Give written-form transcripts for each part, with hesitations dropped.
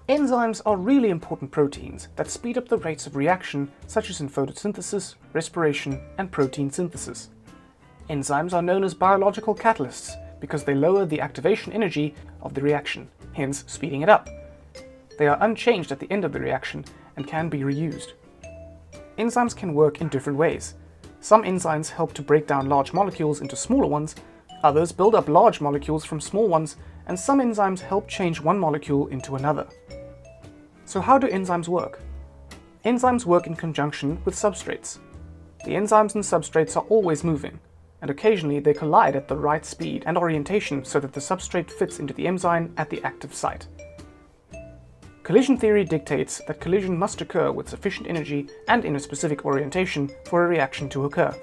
Enzymes are really important proteins that speed up the rates of reaction, such as in photosynthesis, respiration, and protein synthesis. Enzymes are known as biological catalysts because they lower the activation energy of the reaction, hence speeding it up. They are unchanged at the end of the reaction and can be reused. Enzymes can work in different ways. Some enzymes help to break down large molecules into smaller ones, others build up large molecules from small ones, and some enzymes help change one molecule into another. So how do enzymes work? Enzymes work in conjunction with substrates. The enzymes and substrates are always moving, and occasionally they collide at the right speed and orientation so that the substrate fits into the enzyme at the active site. Collision theory dictates that collision must occur with sufficient energy and in a specific orientation for a reaction to occur.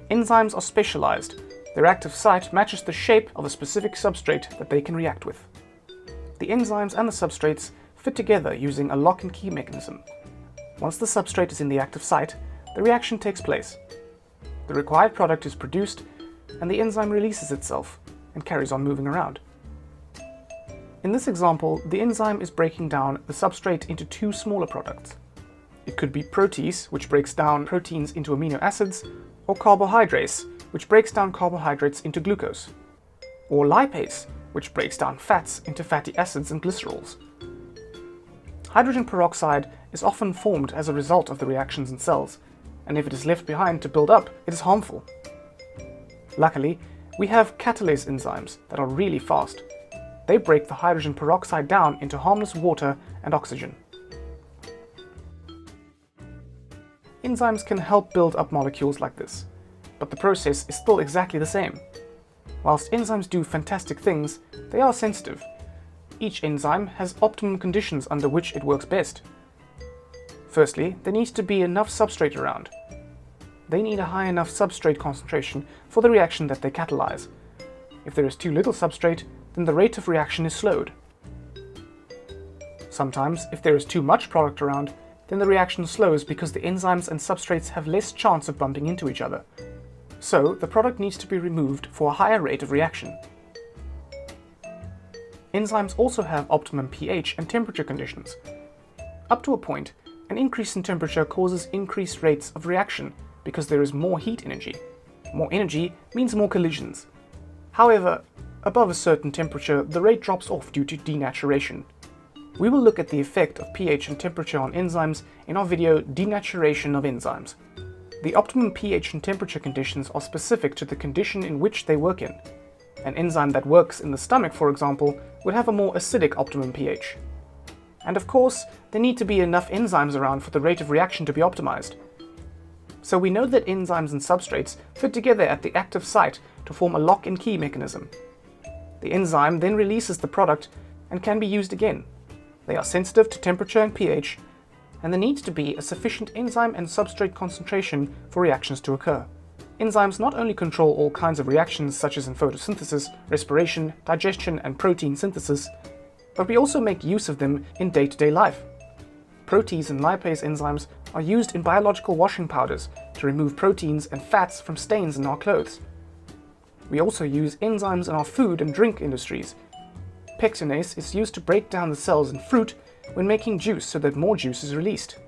Enzymes are specialized. Their active site matches the shape of a specific substrate that they can react with. The enzymes and the substrates fit together using a lock and key mechanism. Once the substrate is in the active site, the reaction takes place. The required product is produced, and the enzyme releases itself and carries on moving around. In this example, the enzyme is breaking down the substrate into two smaller products. It could be protease, which breaks down proteins into amino acids, or carbohydrase, which breaks down carbohydrates into glucose, or lipase, which breaks down fats into fatty acids and glycerols. Hydrogen peroxide is often formed as a result of the reactions in cells, and if it is left behind to build up, it is harmful. Luckily, we have catalase enzymes that are really fast. They break the hydrogen peroxide down into harmless water and oxygen. Enzymes can help build up molecules like this, but the process is still exactly the same. Whilst enzymes do fantastic things, they are sensitive. Each enzyme has optimum conditions under which it works best. Firstly, there needs to be enough substrate around. They need a high enough substrate concentration for the reaction that they catalyze. If there is too little substrate, then the rate of reaction is slowed. Sometimes, if there is too much product around, then the reaction slows because the enzymes and substrates have less chance of bumping into each other. So, the product needs to be removed for a higher rate of reaction. Enzymes also have optimum pH and temperature conditions. Up to a point, an increase in temperature causes increased rates of reaction because there is more heat energy. More energy means more collisions. However, above a certain temperature, the rate drops off due to denaturation. We will look at the effect of pH and temperature on enzymes in our video Denaturation of Enzymes. The optimum pH and temperature conditions are specific to the condition in which they work in. An enzyme that works in the stomach, for example, would have a more acidic optimum pH. And of course, there need to be enough enzymes around for the rate of reaction to be optimized. So we know that enzymes and substrates fit together at the active site to form a lock and key mechanism. The enzyme then releases the product and can be used again. They are sensitive to temperature and pH, and there needs to be a sufficient enzyme and substrate concentration for reactions to occur. Enzymes not only control all kinds of reactions such as in photosynthesis, respiration, digestion, and protein synthesis, but we also make use of them in day-to-day life. Protease and lipase enzymes are used in biological washing powders to remove proteins and fats from stains in our clothes. We also use enzymes in our food and drink industries. Pectinase is used to break down the cells in fruit when making juice so that more juice is released.